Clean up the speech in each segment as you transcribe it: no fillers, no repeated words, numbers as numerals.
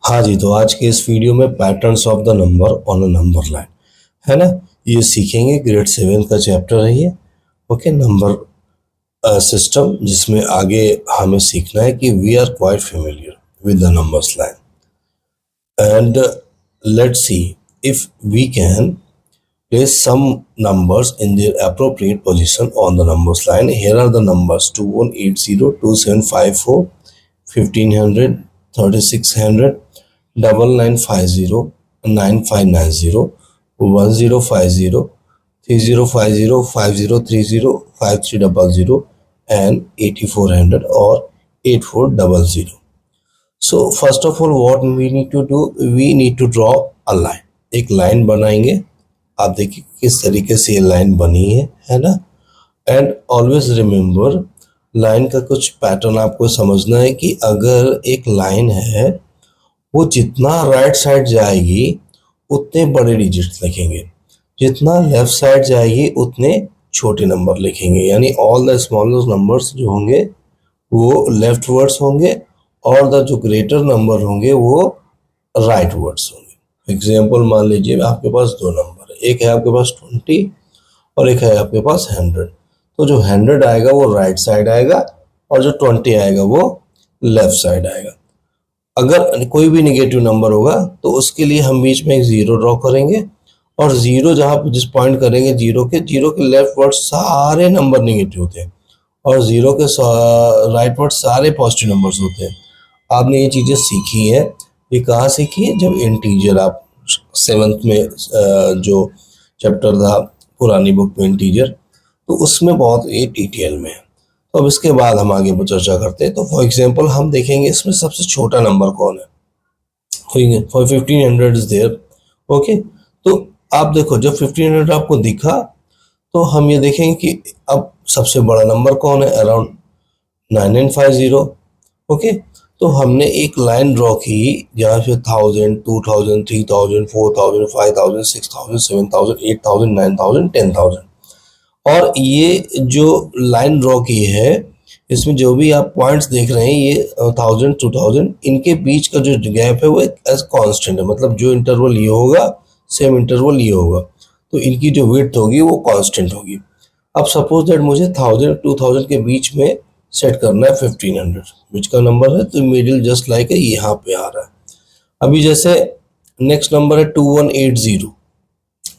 हाँ जी, तो आज के इस वीडियो में patterns of the number on a number line है ना, ये सीखेंगे। ग्रेड 7 का चैप्टर है ये। ओके, नंबर सिस्टम, जिसमें आगे हमें सीखना है कि we are quite familiar with the numbers line and let's see if we can place some numbers in their appropriate position on the numbers line. Here are the numbers 2180, 2754, 1500, 3600, 9950, 9590, 1050, 3050, 5030, 5300 and 8400 or 8400. So first of all what we need to do, we need to draw a line. एक line बनाएंगे। आप देखिए किस तरीके से ये line बनी है ना। एंड ऑलवेज रिमेम्बर, लाइन का कुछ पैटर्न आपको समझना है कि अगर एक लाइन है वो जितना राइट साइड जाएगी उतने बड़े डिजिट्स लिखेंगे, जितना लेफ्ट साइड जाएगी उतने छोटे नंबर लिखेंगे। यानी ऑल द स्मॉलेस्ट नंबर्स जो होंगे वो लेफ्ट वर्ड्स होंगे और द जो ग्रेटर नंबर होंगे वो राइट वर्ड्स होंगे। एग्जाम्पल मान लीजिए आपके पास दो नंबर, एक है आपके पास 20 और एक है आपके पास 100। तो जो 100 आएगा वो राइट साइड आएगा और जो 20 आएगा वो लेफ्ट साइड आएगा। अगर कोई भी नेगेटिव नंबर होगा तो उसके लिए हम बीच में एक जीरो ड्रॉ करेंगे और जीरो जहां जिस पॉइंट करेंगे जीरो के लेफ्ट वर्ड सारे नंबर नेगेटिव होते हैं और जीरो के राइट वर्ड सारे पॉजिटिव नंबर्स होते हैं। आपने ये चीजें सीखी है। ये कहाँ सीखी है? जब इंटीजर आप 7th में जो चैप्टर था पुरानी बुक में इंटीजर, तो उसमें बहुत ये डिटेल में है। तो अब इसके बाद हम आगे चर्चा करते हैं। तो फॉर एग्जांपल हम देखेंगे इसमें सबसे छोटा नंबर कौन है। For 1500 is there. ओके, तो आप देखो जब 1500 आपको दिखा तो हम ये देखेंगे कि अब सबसे बड़ा नंबर कौन है, अराउंड 9950। ओके, तो हमने एक लाइन ड्रॉ की जहाँ पे 1000, 2000, 3000, 4000, 5000, 6000, 7000, 8000, 9000, 10000 और ये जो लाइन ड्रॉ की है इसमें जो भी आप पॉइंट्स देख रहे हैं ये 1000, 2000, इनके बीच का जो गैप है वो एज कांस्टेंट है। मतलब जो इंटरवल ये होगा सेम इंटरवल ये होगा, तो इनकी जो विड्थ होगी वो कांस्टेंट होगी। अब सपोज दैट मुझे 1000, 2000 के बीच में सेट करना है 1500, बीच का नंबर है तो मिडिल जस्ट लाइक है यहाँ पे आ रहा है। अभी जैसे नेक्स्ट नंबर है 2180,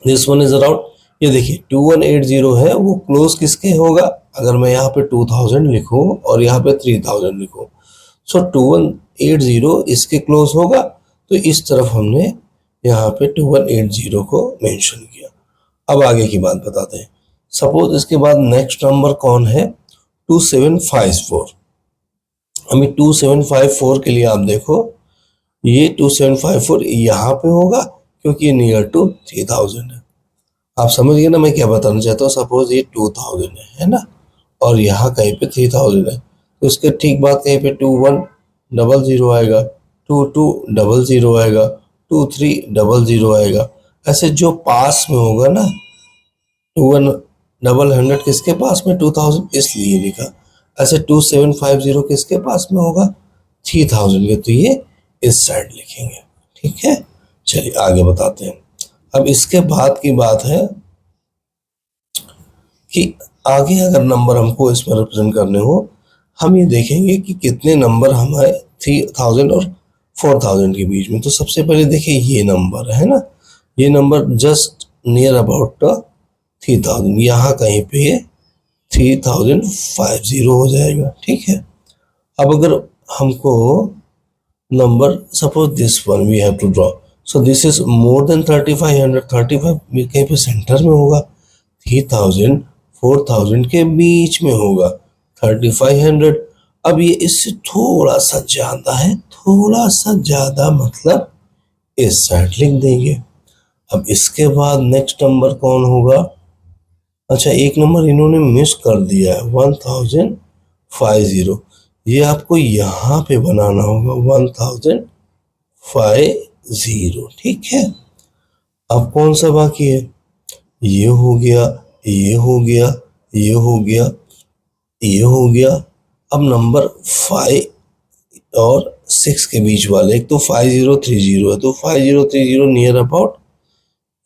दिस वन इज अराउंड, ये देखिए 2180 है, वो क्लोज किसके होगा? अगर मैं यहाँ पे 2000 लिखूं और यहाँ पे 3000 लिखूं, सो 2180 इसके क्लोज होगा। तो इस तरफ हमने यहाँ पे 2180 को मेंशन किया। अब आगे की बात बताते हैं। सपोज इसके बाद नेक्स्ट नंबर कौन है? 2754। हमें 2754 के लिए आप देखो ये 2754 यहाँ पे होगा क्योंकि ये नियर टू 3000 है। आप समझ गए ना मैं क्या बताना चाहता हूँ। सपोज ये 2000 है ना, और यहाँ कहीं पे 3000 है, तो इसके ठीक बाद कहीं पे 2100 आएगा, 2200 आएगा, 2300 आएगा। ऐसे जो पास में होगा ना 2100 किसके पास में? 2000, इसलिए लिखा। ऐसे 2750 किसके पास में होगा? 3000 के, तो ये इस साइड लिखेंगे। ठीक है, चलिए आगे बताते हैं। अब इसके बाद की बात है कि आगे अगर नंबर हमको इसमें रिप्रेजेंट करने हो, हम ये देखेंगे कि कितने नंबर हमारे 3000 और 4000 के बीच में। तो सबसे पहले देखिए ये नंबर है ना, ये नंबर जस्ट नियर अबाउट 3000, यहाँ कहीं पे 3050 हो जाएगा। ठीक है, अब अगर हमको number suppose this one we have to draw, so this is more than 3500, 35 कहीं पे सेंटर में होगा, 3000 4000 के बीच में होगा 3500। अब ये इससे थोड़ा सा ज्यादा है, थोड़ा सा ज्यादा मतलब इस साइड लिख देंगे। अब इसके बाद नेक्स्ट नंबर कौन होगा? अच्छा, एक नंबर इन्होंने मिस कर दिया है, 1050। ये आपको यहाँ पे बनाना होगा 1050। ठीक है, अब कौन सा बाकी है? ये हो गया, ये हो गया, ये हो गया, ये हो गया। अब नंबर 5 और 6 के बीच वाले, एक तो 5030 है, तो 5030 नियर अबाउट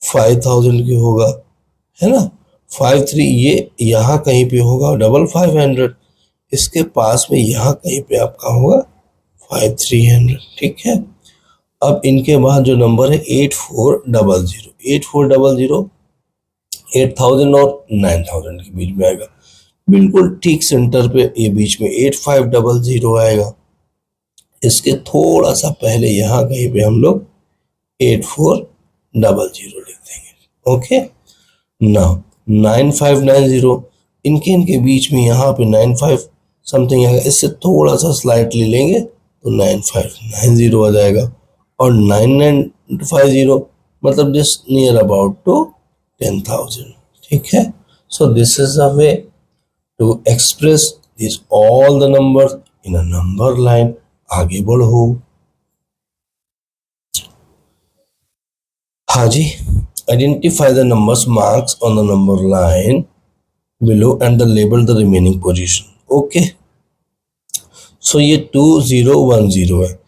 5000 की होगा, है ना। 53 ये यहाँ कहीं पे होगा 5500, इसके पास में यहाँ कहीं पे आपका होगा 5300, ठीक है। अब इनके बाद जो नंबर है 8400, 8000 और 9000 के बीच में आएगा, बिल्कुल ठीक सेंटर पे ये बीच में 8500 आएगा। इसके थोड़ा सा पहले यहाँ कहीं पे हम लोग 8400 लिख देंगे। ओके, नाउ 9590, इनके बीच में यहाँ पे 95 समथिंग आएगा, इससे थोड़ा सा स्लाइटली लेंगे तो 9590 आ जाएगा। और 9950 मतलब जस्ट नियर अबाउट टू 10,000, ठीक है। So this is a way to express this all the numbers in a number line. आगे बढ़ो। हाँ जी, identify the numbers marks on the number line below and the label the remaining position। Okay, so ये 2010 है।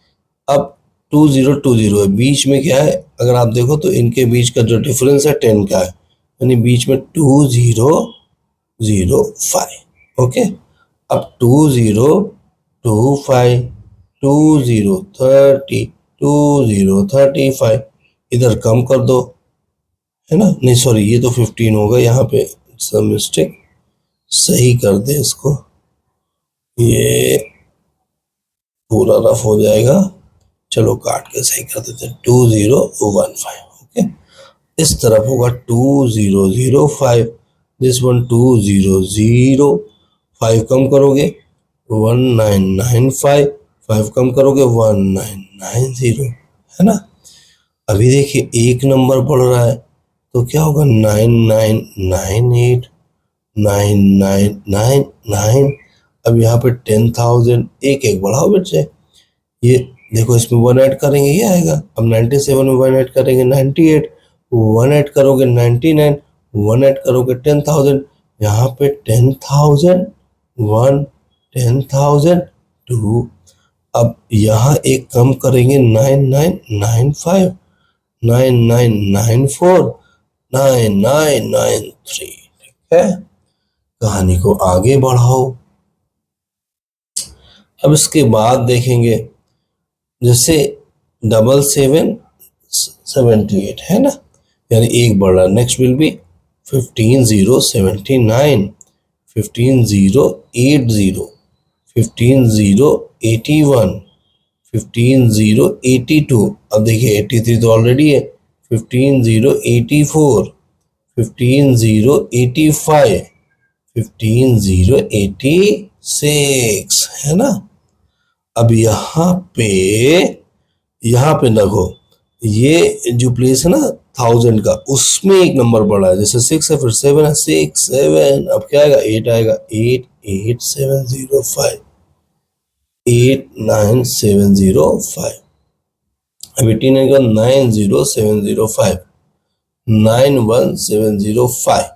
अब 2020 है, बीच में क्या है, अगर आप देखो तो इनके बीच का जो डिफरेंस है 10 का है, यानी बीच में 2005। ओके, अब 2025, 2030, 2035 इधर कम कर दो, है ना। नहीं सॉरी, ये तो 15 होगा, यहाँ पे सब मिस्टेक, सही कर दे इसको, ये पूरा रफ हो जाएगा, चलो काट के सही कर देते हैं। 2015, ओके, इस तरफ होगा 2005, दिस वन 2005 कम करोगे 1995, 5 कम करोगे 1990, है ना। अभी देखिए एक नंबर बढ़ रहा है तो क्या होगा 9998, 9999। अब यहाँ पे 10,000, एक एक बढ़ाओ बच्चे, ये देखो इसमें 1 ऐड करेंगे ये आएगा। अब 97 में 1 ऐड करेंगे 98, 1 ऐड करोगे 99, 1 ऐड करोगे 10,000, यहाँ पे 10,000 1, 10,000 2। अब यहाँ एक कम करेंगे 9995, 9994, 9993, ठीक है। कहानी को आगे बढ़ाओ। अब इसके बाद देखेंगे जैसे 7778 है ना, यानी एक बढ़ रहा, नेक्स्ट विल बी 15079, 15080, 15081, 15082। अब देखिए 83 तो ऑलरेडी है, 15084, 15085, 15086, है ना। अब यहाँ पे देखो ये जो प्लेस है ना 1000 का, उसमें एक नंबर बढ़ा है, जैसे 6 है फिर 7 है, 6 7, अब क्या आएगा 8 आएगा, 88705, 89705। अब 18 आएगा 90705, 91705,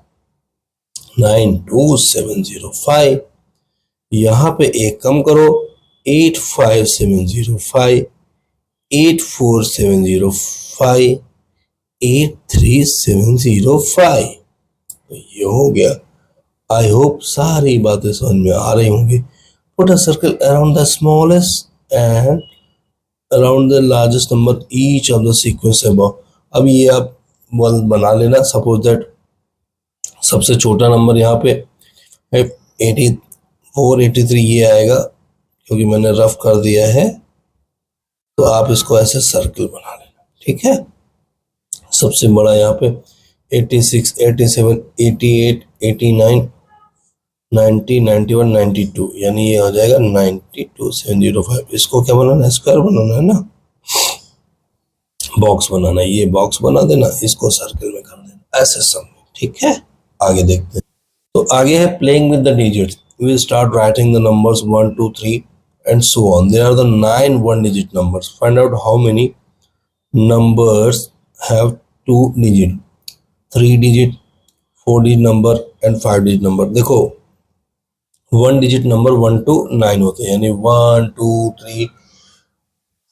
92705। यहाँ पे एक कम करो 85705, 84705, 83705। तो ये हो गया। आई होप सारी बातें समझ में आ रही होंगी। Put a circle around the smallest and around the largest number each of the sequence above. अब ये आप बना लेना। सपोज दैट सबसे छोटा नंबर यहाँ पे 84 83 ये आएगा, क्योंकि मैंने रफ कर दिया है, तो आप इसको ऐसे सर्कल बना लेना, ठीक है। सबसे बड़ा यहाँ पे 86 87 88 89 90 91 92, यानी ये हो जाएगा 92705। इसको क्या बनाना है, स्क्वायर बनाना है ना, बॉक्स बनाना है। ये बॉक्स बना देना, इसको सर्कल में कर देना, ऐसे सब, ठीक है। आगे देखते हैं। तो आगे है playing with the digits. We will start writing the numbers 1, 2, 3 and so on. There are the 9 one-digit numbers. Find out how many numbers have 2 digit, 3 digit, 4 digit number and 5 digit number. देखो 1 digit number 1 to 9 होते हैं, यानी 1 2 3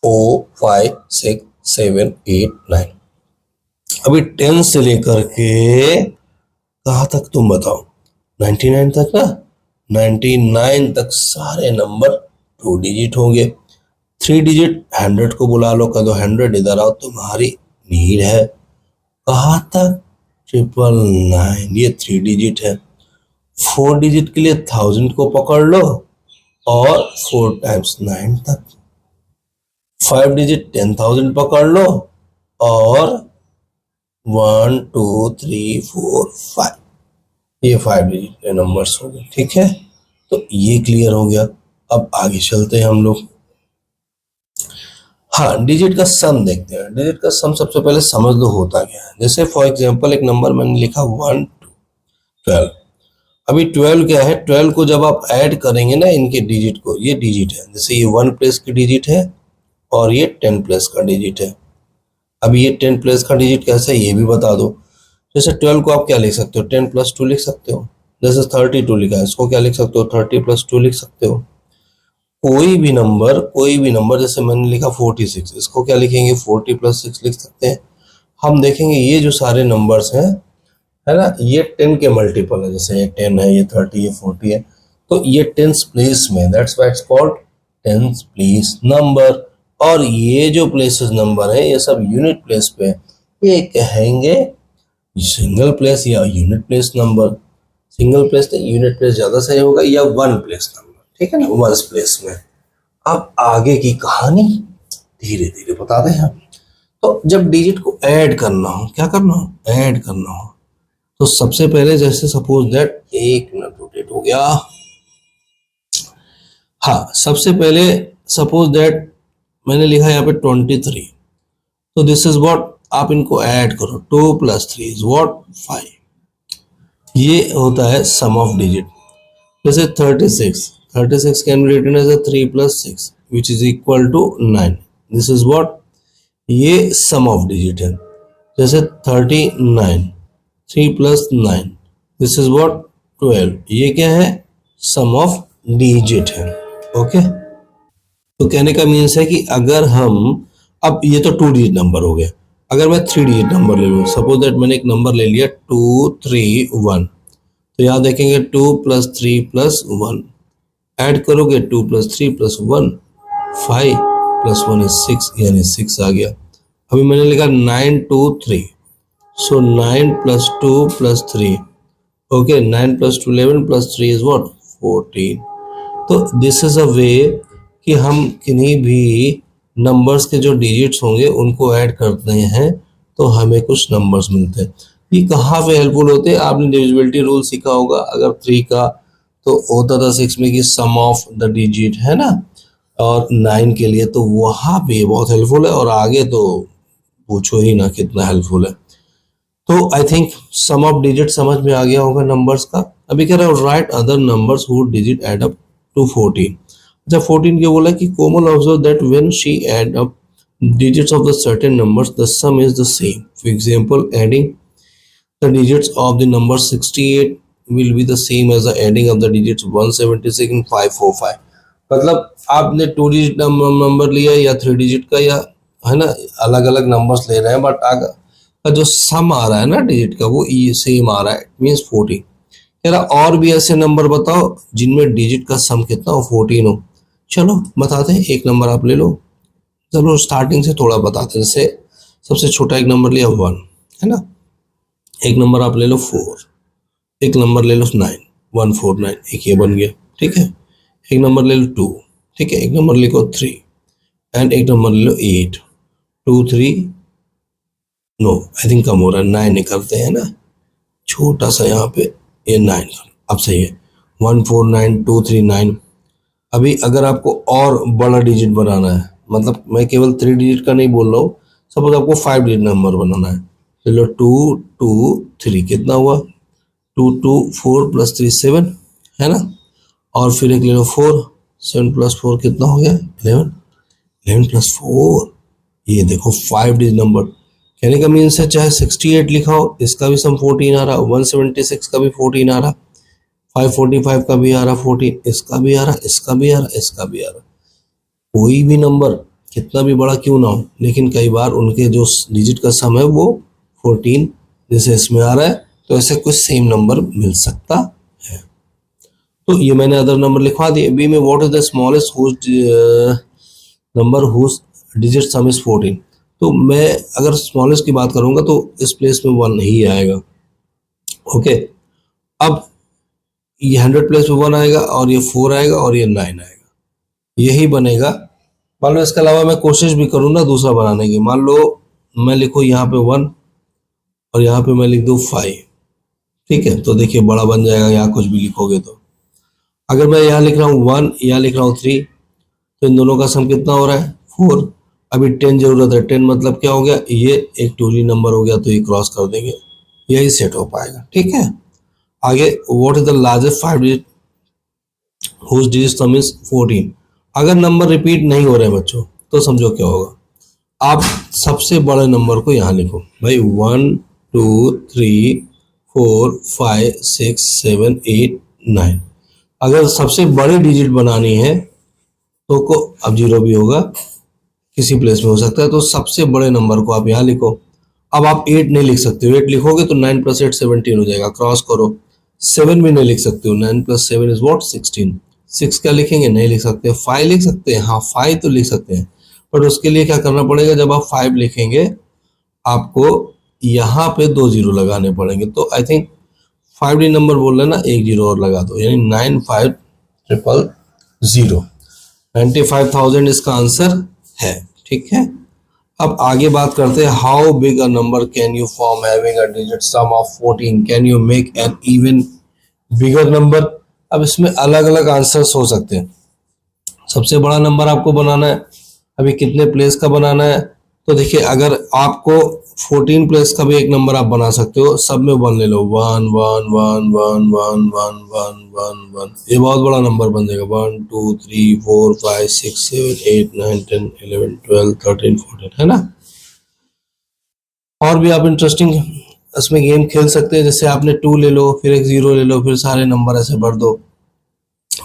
4 5 6 7 8 9। अभी 10 से लेकर के कहाँ तक तुम बताओ, 99 तक ना, 99 तक सारे नंबर 2 डिजिट होंगे। 3 डिजिट 100 को बुला लो, कह दो 100 इधर आओ, तुम्हारी नीड है। कहाँ तक, 999, ये 3 डिजिट है। 4 डिजिट के लिए 1000 को पकड़ लो और 4 टाइम्स 9 तक। 5 डिजिट 10,000 पकड़ लो और 1 2 3 4 5, ये 5 डिजिट के नंबर्स हो गए। ठीक है, तो ये क्लियर हो गया। अब आगे चलते हैं हम लोग। हाँ, डिजिट का सम देखते हैं। डिजिट का सम सबसे पहले समझ लो होता क्या है। जैसे फॉर एग्जांपल एक नंबर मैंने लिखा 1 2 12। अभी 12 क्या है, 12 को जब आप ऐड करेंगे ना इनके डिजिट को, ये डिजिट है। जैसे ये 1 प्लेस की डिजिट है और ये 10 प्लेस का डिजिट है। अभी ये 10 प्लेस का डिजिट कैसे है ये भी बता दो। जैसे 12 को आप क्या लिख सकते हो, 10 प्लस 2 लिख सकते हो। जैसे 32 लिखा है, इसको क्या लिख सकते हो, 30 प्लस 2 लिख सकते हो। कोई भी नंबर जैसे मैंने लिखा 46, इसको क्या लिखेंगे, 40 प्लस 6 लिख सकते हैं। हम देखेंगे ये जो सारे नंबर्स हैं, है ना, ये 10 के मल्टीपल है। जैसे ये 10 है, ये 30, ये 40 है, तो ये 10th प्लेस में, that's why it's called 10th place number. और ये जो प्लेसेस नंबर है ये सब यूनिट प्लेस पे है, ये कहेंगे सिंगल प्लेस या unit place number. Single place नहीं, यूनिट प्लेस ज्यादा सही होगा, या वन प्लेस नंबर। ठीक है ना, वंस प्लेस में। अब आगे की कहानी धीरे धीरे बताते हैं। तो जब डिजिट को ऐड करना हो, क्या करना हो, ऐड करना हो, तो सबसे पहले जैसे सपोज दैट, एक मिनट रोटेट हो गया। हाँ, सबसे पहले सपोज दैट मैंने लिखा यहाँ पे 23, तो दिस इज व्हाट, आप इनको ऐड करो, 2 प्लस 3 इज व्हाट, 5। ये होता है सम ऑफ डिजिट। जैसे 36 can be written as 3 plus 6 which is equal to 9, this is what, ये सम ऑफ डिजिट है। जैसे 39, 3 प्लस 9, दिस इज व्हाट, 12, ये क्या है, सम ऑफ डिजिट है। ओके, तो कहने का मीन्स है कि अगर हम, अब ये तो 2 डिजिट नंबर हो गया, अगर मैं 3 डिजिट नंबर ले लूँ, सपोज दैट मैंने एक नंबर ले लिया 2 3 1, तो यहाँ देखेंगे 2 प्लस 3 प्लस 1, ऐड करोगे 2 प्लस 3 प्लस 1, 5 प्लस 1 इज 6, यानी 6 आ गया। अभी मैंने लिखा 9 2 3, सो 9 plus 2 plus 3, okay, 9 plus 2 11 plus 3 is what, 14। तो दिस इज अ वे कि हम किन्हीं भी नंबर्स के जो डिजिट्स होंगे उनको ऐड करते हैं तो हमें कुछ नंबर्स मिलते हैं। ये कहाँ पे हेल्पफुल होते हैं, आपने डिविजिबिलिटी रूल सीखा होगा। अगर 3 का तो होता था 6 में कि सम ऑफ द डिजिट, है ना, और 9 के लिए तो वहाँ पे बहुत हेल्पफुल है, और आगे तो पूछो ही ना कितना हेल्पफुल है। तो I think sum of digit समझ में आ गया होगा नंबर्स का। अभी कह रहा है write other numbers who digit add up to 14। अच्छा, 14 के बोला कि Komal observe that when she add up digits of the certain numbers the sum is the same. For example, adding the digits of the number 68 will be the same as the adding of the digits 176 and 545. मतलब आपने 2 digit number लिया या 3 digit का, या है ना, अलग अलग नंबर्स ले रहे हैं, बट आगे का जो सम आ रहा है ना डिजिट का वो सेम आ रहा है, मीन्स 14। कह रहा और भी ऐसे नंबर बताओ जिनमें डिजिट का सम कितना हो, 14 हो। चलो बताते हैं, एक नंबर आप ले लो। चलो स्टार्टिंग से थोड़ा बताते हैं। जैसे सबसे छोटा एक नंबर लिया 1, है ना, एक नंबर आप ले लो 4, एक नंबर ले लो 9, 149, एक ये बन गया। ठीक है, एक नंबर ले लो 2, ठीक है, एक नंबर लिखो 3, एंड एक नंबर ले लो 8, 2 3, नो आई थिंक कम हो रहा है, 9 निकलते हैं ना, छोटा सा यहाँ पे ये 9, अब सही है, 149239। अभी अगर आपको और बड़ा डिजिट बनाना है, मतलब मैं केवल 3 डिजिट का नहीं बोल रहा हूँ, सपोज आपको 5 डिजिट नंबर बनाना है, चलो 2 2 3 कितना हुआ, 2 2 4 प्लस 3 7, है ना, और फिर एक ले लो 4, 7 प्लस 4 कितना हो गया, 11, 11 प्लस 4, ये देखो 5 डिजिट नंबर। कहने का मीन्स है चाहे 68 लिखा हो, इसका भी सम 14 आ रहा, 176 का भी 14 आ रहा, 545 का भी आ रहा 14, इसका भी आ रहा, इसका भी आ रहा, इसका भी आ रहा। कोई भी नंबर कितना भी बड़ा क्यों ना हो, लेकिन कई बार उनके जो डिजिट का सम है वो 14 जैसे इसमें आ रहा है, तो ऐसे कुछ सेम नंबर मिल सकता है। तो ये मैंने अदर नंबर लिखवा दिए। बी में what is the smallest number whose digit sum is 14, तो मैं अगर स्मॉलेस्ट की बात करूंगा तो इस प्लेस में 1 ही आएगा। ओके, अब ये 100 प्लेस में 1 आएगा और ये 4 आएगा और ये 9 आएगा, यही बनेगा। मान लो इसके अलावा मैं कोशिश भी करूँ ना दूसरा बनाने की, मान लो मैं लिखूँ यहाँ पे 1 और यहाँ पे मैं लिख दूँ 5, ठीक है, तो देखिए बड़ा बन जाएगा यहाँ कुछ भी लिखोगे तो। अगर मैं यहाँ लिख रहा हूँ 1, यहाँ लिख रहा हूँ 3, तो इन दोनों का सम कितना हो रहा है 4। अभी 10 जरूरत है, 10 मतलब क्या हो गया, ये एक 2D नंबर हो गया, तो ये क्रॉस कर देंगे, यही सेट हो पाएगा। ठीक है, आगे what is the largest 5 digit whose digit sum is 14। अगर नंबर रिपीट नहीं हो रहे बच्चों तो समझो क्या होगा, आप सबसे बड़े नंबर को यहाँ लिखो भाई, 1 2 3 4 5 6 7 8 9। अगर सबसे बड़ी डिजिट बनानी है तो को अब 0 भी होगा, किसी प्लेस में हो सकता है, तो सबसे बड़े नंबर को आप यहाँ लिखो। अब आप 8 नहीं लिख सकते हो, 8 लिखोगे तो 9 + 8 17 हो जाएगा, क्रॉस करो। 7 भी नहीं लिख सकते हो, 9 + 7 इज व्हाट 16। 6 क्या लिखेंगे, नहीं लिख सकते। 5 लिख सकते हैं, हाँ 5 तो लिख सकते हैं, बट उसके लिए क्या करना पड़ेगा, जब आप 5 लिखेंगे आपको यहाँ पे 2 0 लगाने पड़ेंगे। तो आई थिंक 5D नंबर बोल रहे ना, 1 0 और लगा दो, यानी 95000। 95,000 इसका आंसर है। ठीक है, अब आगे बात करते हैं, how big a number can you form having a digit sum of 14, can you make an even bigger number. अब इसमें अलग अलग आंसर्स हो सकते हैं। सबसे बड़ा नंबर आपको बनाना है, अभी कितने प्लेस का बनाना है, तो देखिए अगर आपको 14 प्लेस का भी एक नंबर आप बना सकते हो, सब में 1 ले लो, 1 1 1 1 1 1 1 1 1, ये बहुत बड़ा नंबर बन जाएगा। 1 2 3 4 5 6 7 8 9 10 11 12 13 14, है ना। और भी आप इंटरेस्टिंग इसमें गेम खेल सकते हैं, जैसे आपने 2 ले लो, फिर एक 0 ले लो, फिर सारे नंबर ऐसे भर दो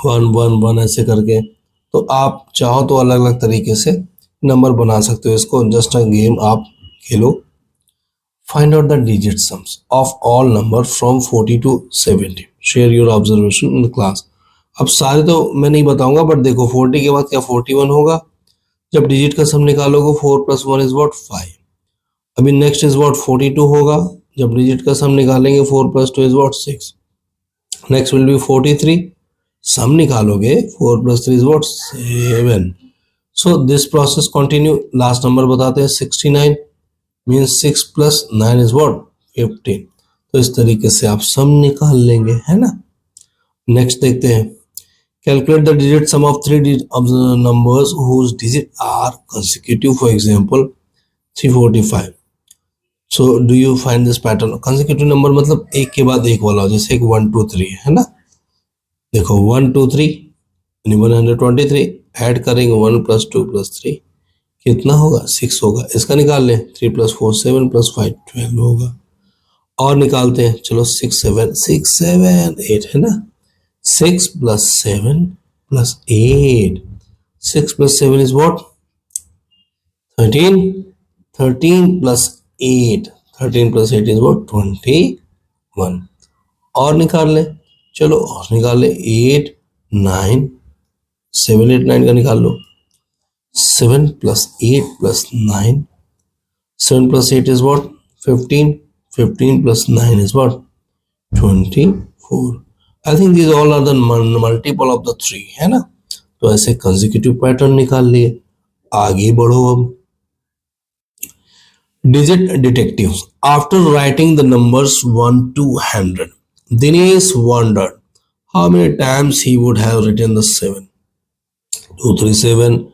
1 1 1 ऐसे करके। तो आप चाहो तो अलग अलग तरीके से नंबर बना सकते हो, इसको जस्ट अ गेम आप खेलो। Find out the digit sums of all number from 40 to 70, share your observation in class. अब सारे तो मैं नहीं बताऊंगा, बट देखो 40 के बाद क्या 41 होगा, जब डिजिट का सम निकालोगे 4 + 1 इज व्हाट 5। अभी नेक्स्ट इज व्हाट 42 होगा, जब डिजिट का सम निकालेंगे 4 + 2 is what 6। Next will be 43, सम निकालोगे 4 + 3 is what 7। So this process continue. Last number बताते हैं 69, मीन्स 6 + 9 इज व्हाट 15। तो इस तरीके से आप सम निकाल लेंगे, है ना। नेक्स्ट देखते हैं, calculate the digit sum of 3 numbers whose digits are consecutive, for example 345। So do you find this pattern. Consecutive number मतलब एक के बाद एक वाला हो, जैसे एक 1 2 3 है ना। देखो 1 2 3 यानी 123, ऐड करेंगे 1 + 2 + 3 कितना होगा 6 होगा, इसका निकाल लें 3 + 4 7 + 5 12 होगा। और निकालते हैं, चलो 6 7 6 7 8 है ना। 6 + 7 + 8, 6 + 7 इज व्हाट 13, 13 + 8, 13 + 8 इज व्हाट 21। और निकाल लें, चलो और निकाल लें, 8 9 7 8 9 का निकाल लो, 7 + 8 + 9, 7 + 8 is what 15, 15 + 9 is what 24। I think these all are the multiple of the 3, है ना। तो ऐसे कंसेक्यूटिव पैटर्न निकाल लिए। आगे बढ़ो अब, digit detectives. After writing the numbers 1 to 100, Dinesh wondered how many times he would have written the 7, 2 3 7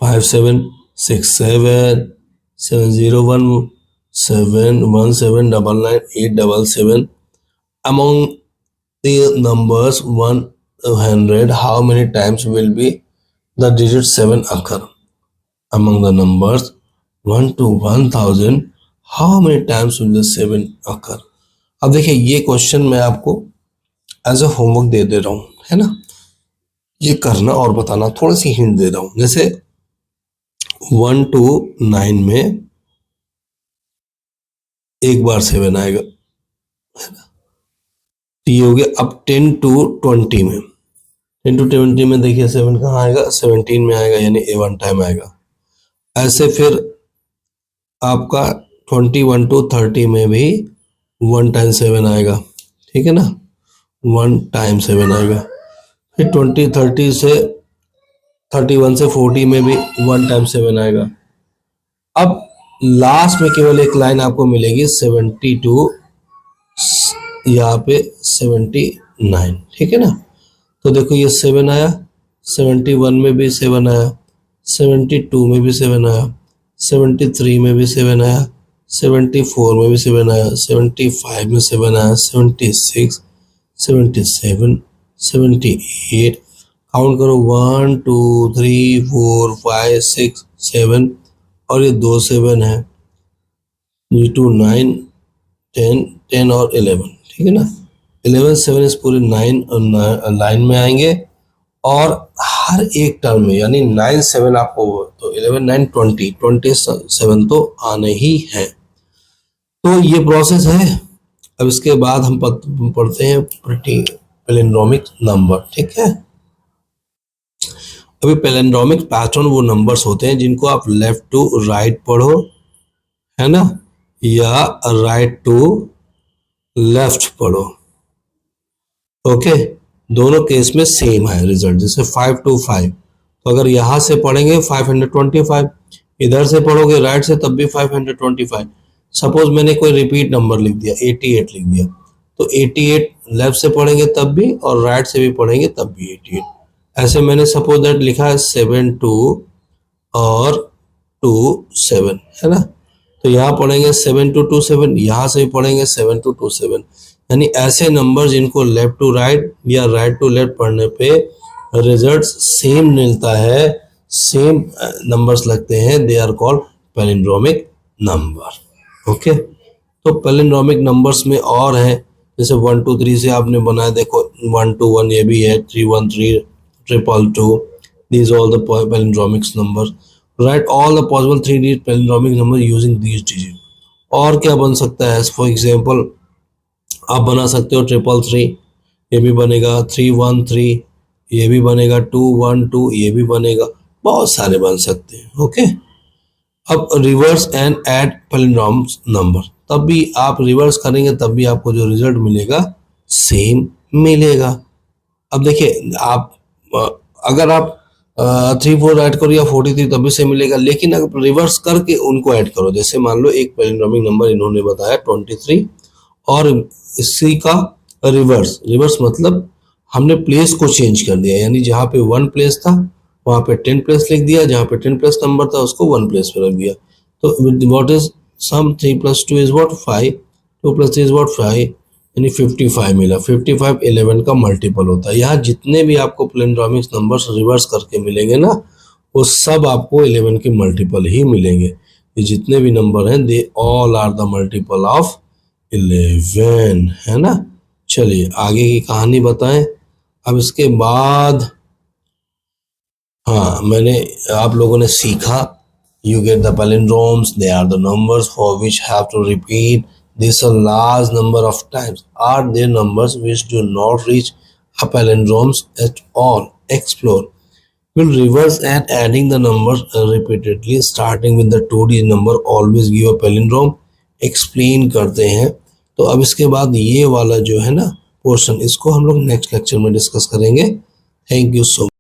5 7 6 7 7 0 1 7 1 7 9 9 8 7 7 among the numbers 100, how many times will be the digit 7 occur? Among the numbers 1 to 1000, how many times will the 7 occur? अब देखिए ये question मैं आपको as a homework दे रहा हूँ, है ना। ये करना और बताना, थोड़ी सी हिंट दे रहा हूँ। जैसे 1 to 9 में एक बार 7 आएगा, ये हो गया। अब 10 to 20 में, 10 to 20 में देखिए 7 कहाँ आएगा, 17 में आएगा, यानी ए 1 टाइम आएगा। ऐसे फिर आपका 21 to 30 में भी 1 टाइम 7 आएगा, ठीक है ना, 1 टाइम 7 आएगा। फिर 30 से 31 से 40 में भी 1 टाइम 7 आएगा। अब लास्ट में केवल एक लाइन आपको मिलेगी 72, यहाँ पे 79, ठीक है ना। तो देखो ये 7 आया, 71 में भी 7 आया, 72 में भी 7 आया, 73 में भी 7 आया, 74 में भी 7 आया, 75 में 7 आया, 76, 77, 78, काउंट करो 1 2 3 4 5 6 7, और ये 2 7 है, 2 9 10 10 और 11, ठीक है ना। 11 7 इस पूरे 9 लाइन में आएंगे, और हर एक टर्म में यानी 9 7 आपको, तो 11 9 20 27 तो आने ही है। तो ये प्रोसेस है। अब इसके बाद हम पढ़ते हैं पैलिंड्रोमिक नंबर, ठीक है। अभी पैलिंड्रोमिक पैटर्न वो नंबर्स होते हैं जिनको आप लेफ्ट टू राइट पढ़ो, है ना, या राइट टू लेफ्ट पढ़ो, ओके। दोनों केस में सेम है रिजल्ट। जैसे 5 to 5, तो अगर यहां से पढ़ेंगे 525, इधर से पढ़ोगे राइट से तब भी 525। सपोज मैंने कोई रिपीट नंबर लिख दिया 88 लिख दिया, तो 88 लेफ्ट से पढ़ेंगे तब भी, और राइट से भी पढ़ेंगे तब भी 88। ऐसे मैंने सपोज दैट लिखा है 7 2 और 2 7, है ना, तो यहाँ पढ़ेंगे 7 to 2 7, यहाँ से भी पढ़ेंगे 7 to 2 7। यानी ऐसे नंबर जिनको लेफ्ट टू राइट या राइट टू लेफ्ट पढ़ने पे रिजल्ट सेम मिलता है, सेम नंबर्स लगते हैं, they are called palindromic number, okay. तो पैलिंड्रोमिक नंबर्स में और है, जैसे 1 2 3 से आपने बनाया, देखो 1 2 1 ये भी है, 3 1 3 2 2, these all the palindromic numbers, write all the possible 3-digit palindromic numbers using these digits। और क्या बन सकता है, फॉर एग्जाम्पल आप बना सकते हो 333, ये भी बनेगा, 313 ये भी बनेगा, 212 ये भी बनेगा, बहुत सारे बन सकते हैं, ओके। अब रिवर्स एंड ऐड पैलिंड्रोम्स नंबर, तब भी आप रिवर्स करेंगे तब भी आपको जो रिजल्ट मिलेगा सेम मिलेगा। अब देखिए आप अगर आप 3 4 ऐड करो या 43 तब भी सेम मिलेगा, लेकिन अगर रिवर्स करके उनको ऐड करो, जैसे मान लो एक पैलिंड्रोमिक नंबर इन्होंने बताया 23, और इसी का रिवर्स मतलब हमने प्लेस को चेंज कर दिया, यानी जहाँ पे 1 प्लेस था वहाँ पे 10 प्लेस लिख दिया, जहाँ पे 10 प्लेस नंबर था उसको 1 प्लेस पे रख दिया। तो what is sum 3 + 2 is what 5, 2 + 3 is what 5, यानी 55 मिला। 55 11 का मल्टीपल होता है। यहाँ जितने भी आपको पैलिंड्रोमिक नंबर्स रिवर्स करके मिलेंगे ना, वो सब आपको 11 के मल्टीपल ही मिलेंगे। ये जितने भी नंबर हैं they all are the multiple of 11, है ना। चलिए आगे की कहानी बताएं। अब इसके बाद हाँ, मैंने आप लोगों ने सीखा, you get the palindromes, they are the numbers for which have to repeat this a large number of times. Are there numbers which do not reach a palindromes at all? Explore. Will reverse and adding the numbers repeatedly starting with the 2D number always give a palindrome? Explain करते हैं। तो अब इसके बाद ये वाला जो है ना पोर्शन, इसको हम लोग नेक्स्ट लेक्चर में डिस्कस करेंगे। Thank you so much.